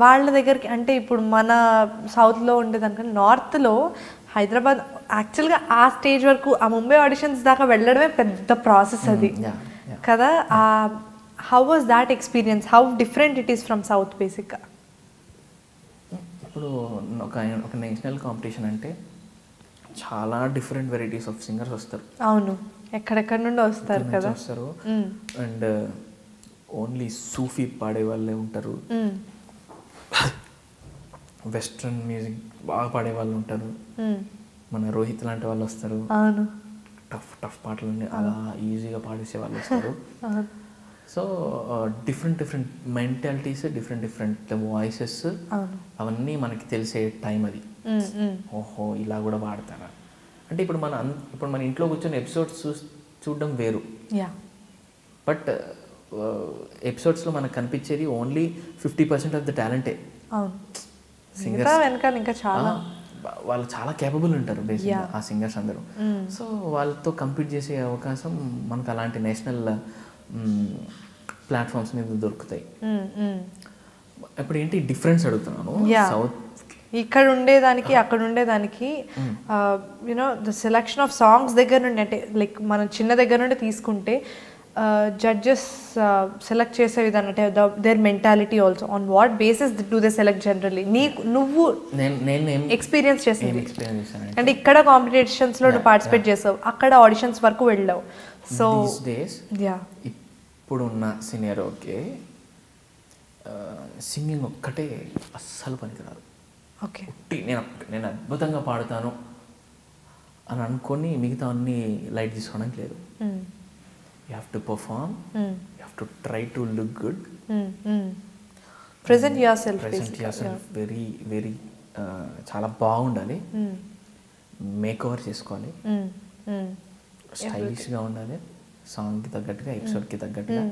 వాళ్ళ దగ్గరికి అంటే ఇప్పుడు మన సౌత్లో ఉండేదానికన్నా నార్త్లో హైదరాబాద్ యాక్చువల్గా ఆ స్టేజ్ వరకు ఆ ముంబై ఆడిషన్స్ దాకా వెళ్ళడమే పెద్ద ప్రాసెస్ అది కదా. How was that experience, how different it is from south బేసిక్గా? ఇప్పుడు ఒక నేషనల్ కాంపిటీషన్ అంటే చాలా డిఫరెంట్ వెరైటీస్ ఆఫ్ సింగర్స్ వస్తారు. అవును, ఎక్కడెక్కడ నుండి వస్తారు కదా. వస్తారు అండ్ ఓన్లీ సూఫీ పాడే వాళ్ళే ఉంటారు, వెస్ట్రన్ మ్యూజిక్ బాగా పాడే వాళ్ళు ఉంటారు, మన రోహిత్ లాంటి వాళ్ళు వస్తారు, టఫ్ టఫ్ పాటలు అలా ఈజీగా పాడేసే వాళ్ళు వస్తారు. So different mentalities, different voices, అవన్నీ మనకి తెలిసే టైం అది. ఓహో ఇలా కూడా వాడతారా అంటే ఇప్పుడు మన ఇంట్లో కూర్చొని ఎపిసోడ్స్ చూడడం వేరు, బట్ ఎపిసోడ్స్లో మనకు కనిపించేది ఓన్లీ 50% ఆఫ్ ద టాలెంటే. సింగర్స్ ఇంకా చాలా వాళ్ళు చాలా కేపబుల్ ఉంటారు బేసిక్గా ఆ సింగర్స్ అందరూ. సో వాళ్ళతో కంపీట్ చేసే అవకాశం మనకు అలాంటి నేషనల్ ప్లాట్ఫామ్స్ మీద దొరుకుతాయి. ఇప్పుడు ఏంటి డిఫరెన్స్ అడుగుతున్నాను, సౌత్ ఇక్కడ ఉండేదానికి అక్కడ ఉండేదానికి you know the selection of songs దగ్గర నుండి, అంటే లైక్ మనం చిన్న దగ్గర నుండి తీసుకుంటే జడ్జెస్ సెలెక్ట్ చేసే విధానం అంటే their mentality also, on what basis do they select generally? నువ్వు ఎక్స్పీరియన్స్ చేసింది అంటే ఇక్కడ కాంపిటీషన్స్లో నువ్వు పార్టిసిపేట్ చేసావు, అక్కడ ఆడిషన్స్ వరకు వెళ్ళావు. సో ఇప్పుడున్న సినియర్కి సింగింగ్ ఒక్కటే అస్సలు పనికిరాదు. ఓకే, నేను అద్భుతంగా పాడుతాను అని అనుకొని మిగతా అన్ని లైట్ తీసుకోవడానికి లేదు. You have to perform, you have to try to look good, present yourself very very చాలా బాగుండాలి, మేక్ ఓవర్ చేసుకోవాలి, స్టైలిష్గా ఉండాలి, సాంగ్కి తగ్గట్టుగా, ఎపిసోడ్కి తగ్గట్టుగా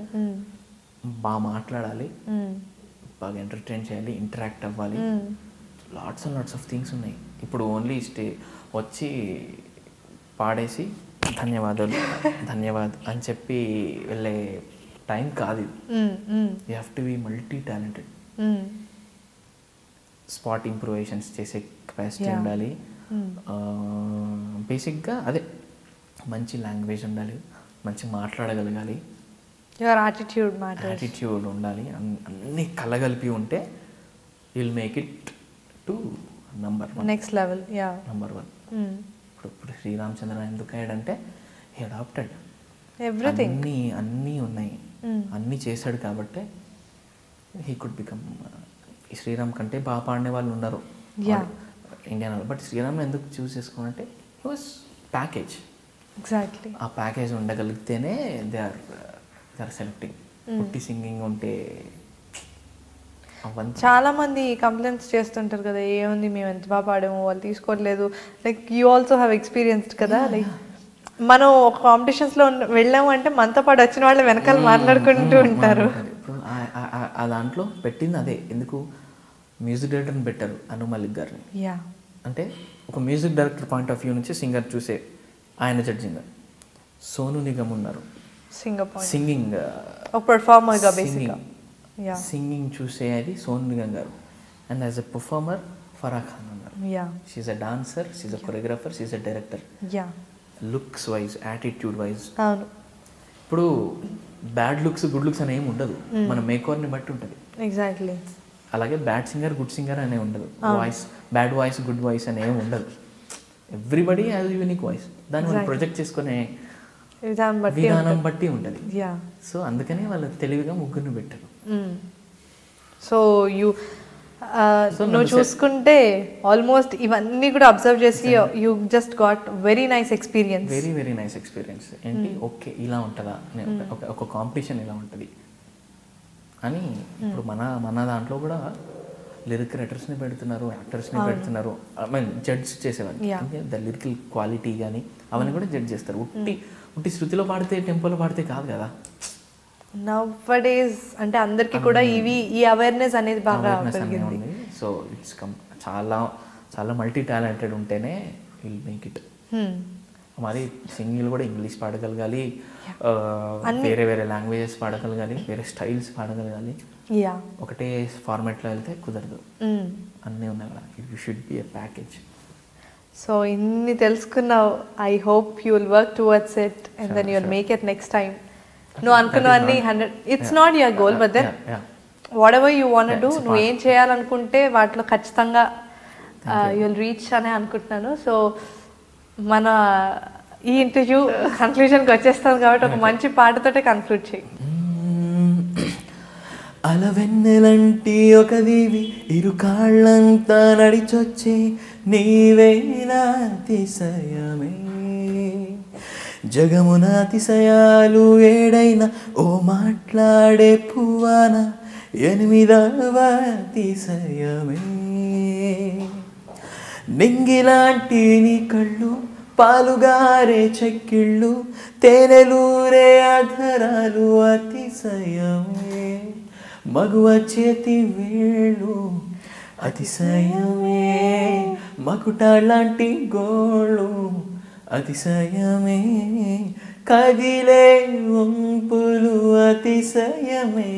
బాగా మాట్లాడాలి, బాగా ఎంటర్టైన్ చేయాలి, ఇంటరాక్ట్ అవ్వాలి, lots and lots of things ఉన్నాయి. ఇప్పుడు ఓన్లీ వచ్చి పాడేసి ధన్యవాద్ అని చెప్పి వెళ్ళే టైం కాదు ఇది. You have to be multi talented, spot improvisations చేసే కెపాసిటీ ఉండాలి, బేసిక్గా అదే మంచి లాంగ్వేజ్ ఉండాలి, మంచి మాట్లాడగలగాలి, యాటిట్యూడ్ ఉండాలి, అన్నీ కలగలిపి ఉంటే will make it to number 1. ఇప్పుడు శ్రీరామచంద్ర ఎందుకు అయ్యాడంటే హీ అడాప్టెడ్ ఎవ్రీథింగ్, అన్నీ ఉన్నాయి, అన్నీ చేశాడు కాబట్టి హీ కుడ్ బికమ్. శ్రీరామ్ కంటే బాగా పాడిన వాళ్ళు ఉన్నారు ఇండియన్, బట్ శ్రీరామ్ ఎందుకు చూస్ చేసుకున్నంటే హీ వాజ్ ప్యాకేజ్. ఎగ్జాక్ట్లీ, ఆ ప్యాకేజ్ ఉండగలిగితేనే దే ఆర్ సెలెక్టింగ్. పుట్టి సింగింగ్ ఉంటే చాలా మంది కంప్లైంట్స్ చేస్తుంటారు కదా, ఏముంది మేము ఎంత బాగా పాడాము వాళ్ళు తీసుకోవట్లేదు. Like you also have experienced కదా, లైక్ మనం ఒక కాంపిటీషన్స్లో వెళ్ళాము అంటే మనతో పాటు వచ్చిన వాళ్ళు వెనకాల మాట్లాడుకుంటూ ఉంటారు. ఇప్పుడు ఆ దాంట్లో పెట్టింది అదే, ఎందుకు మ్యూజిక్ డైరెక్టర్ని పెట్టారు అను మలిక్ గారిని. అంటే ఒక music director point of view నుంచి సింగర్ చూసే ఆయన జడ్జింగ్. సోను నిగమ్ ఉన్నారు, సింగింగ్ పర్ఫార్మర్గా బేసిక్గా సింగింగ్ చూసేది సోను నిగమ్ గారు, and as a performer Farah Khan ఉన్నారు. She's a dancer, she's a choreographer, she's a director. Looks wise, attitude wise. ఇప్పుడు బ్యాడ్ లుక్స్ గుడ్ లుక్స్ అనే ఏమి ఉండదు, మన మేకోవర్ని బట్టి ఉంటుంది. ఎగ్జాక్ట్లీ. అలాగే బ్యాడ్ సింగర్ గుడ్ సింగర్ అనే ఉండదు, voice bad voice good voice అనే ఏమి ఉండదు. ఎవ్రీబడి హ్యాస్ యూనిక్ వాయిస్, దాన్ని వాళ్ళు ప్రొజెక్ట్ చేసుకునే విధానం బట్టి ఉంటుంది. సో అందుకని వాళ్ళు తెలివిగా ముగ్గురిని పెట్టారు. సో నువ్వు చూసుకుంటే ఆల్మోస్ట్ ఇవన్నీ కూడా అబ్జర్వ్ చేసి you just got very nice experience. Very nice experience. ఏంటి ఓకే ఇలా ఉంటుందా, ఒక కాంపిటీషన్ ఇలా ఉంటుంది అని. ఇప్పుడు మన దాంట్లో కూడా లిరిక్ రైటర్స్ని పెడుతున్నారు, యాక్టర్స్ని పెడుతున్నారు, ఐ మీన్ జడ్జ్ చేసేవాళ్ళు. ద లిరికల్ క్వాలిటీ కానీ అవన్నీ కూడా జడ్జ్ చేస్తారు. ఉట్టి శృతిలో పాడితే టెంపోలో పాడితే కాదు కదా. నౌడేస్ అంటే అందరికీ కూడా ఈ అవేర్నెస్ అనేది బాగా పెరిగింది. సో ఇట్స్ చాలా చాలా మల్టీ టాలెంటెడ్ ఉంటేనే విల్ మేక్ ఇట్. మాది సింగిల్ కూడా ఇంగ్లీష్ పాడగలగాలి, వేరే వేరే లాంగ్వేజెస్ పాడగలగాలి, వేరే స్టైల్స్ పాడగలగాలి. ఒకటే ఫార్మాట్లో వెళ్తే కుదరదు, అన్నీ ఉన్నాయి కదా. You should be a package. So ఇన్ని తెలుసుకున్నావు. I hope you will work towards it and then you will make it next time. నువ్వు అనుకున్నవన్నీ 100, it's not your goal, but then whatever you want do, నువ్వు ఏం చేయాలనుకుంటే వాటిలో ఖచ్చితంగా you will reach అనే అనుకుంటున్నాను. సో మన ఈ ఇంటర్వ్యూ కన్క్లూజన్కి వచ్చేస్తాను కాబట్టి ఒక మంచి పాటతోటే కన్క్లూడ్ చేయి. అలవెన్నెలంటి ఒక దీవి ఇరు కాళ్ళంతా నడిచొచ్చే నీవేన అతిశయమే, జగమున అతిశయాలు ఏడైన ఓ మాట్లాడే పువ్వాన 8వ అతిశయమే. నింగిలాంటి నీ కళ్ళు, పాలుగారే చెక్కిళ్ళు, తేనెలూరే ఆధరాలు అతిశయమే, మగువ చేతి వేళ్ళు అతిశయమే, మకుటాలాంటి గోళ్ళు అతిశయమే, కదిలే వంపులు అతిశయమే,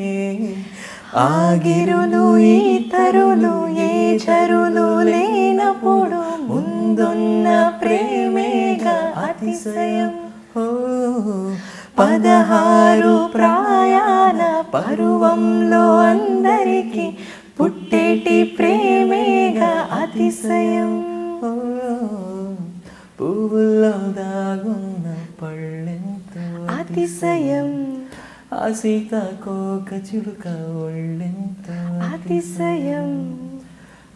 ఆగిరులు ఈతరులు ఏ చరులు లేనప్పుడు ముందున్న ప్రేమేగా అతిశయం. 16 ప్రాయాన పరువంలో అందరికీ పుట్టేటి ప్రేమేగా అతిశయం, పువ్వుల్లో దాగున్న పళ్ళెంతో అతిశయం, ఆ సీతాకోక చిలుక ఒళ్ళెంతో అతిశయం,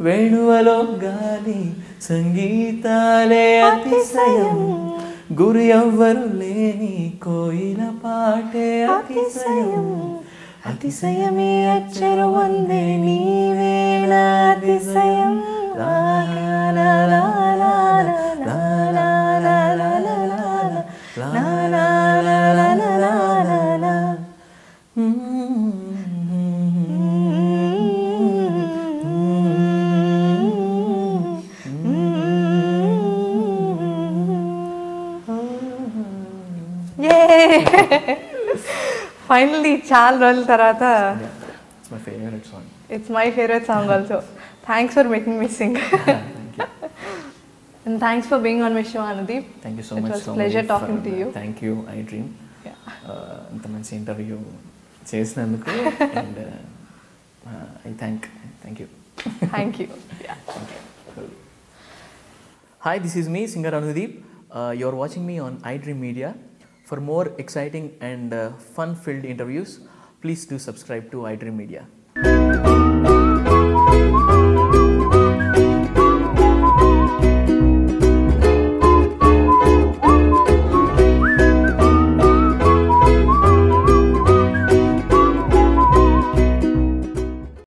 వేణువలో గాలి సంగీతాలే అతిశయం, గురు ఎవ్వరు లేని కోయిల పాటే అతిశయం, అతిశయమే అచ్చరు వందే నీవేళ అతిశయం. ఫైనల్లీ చాలా రోజుల తర్వాత it's my favourite song also. Thanks for making me Singh and thanks for being on my show Anudeep. Thank you so much. Pleasure talking to you. Thank you I dream ఇంత మంచి ఇంటర్వ్యూ చేసినందుకు. And I thank you. Thank you. Hi, this is me, singer Anudeep. You're watching me on iDream Media. For more exciting and fun-filled interviews, please do subscribe to iDream Media.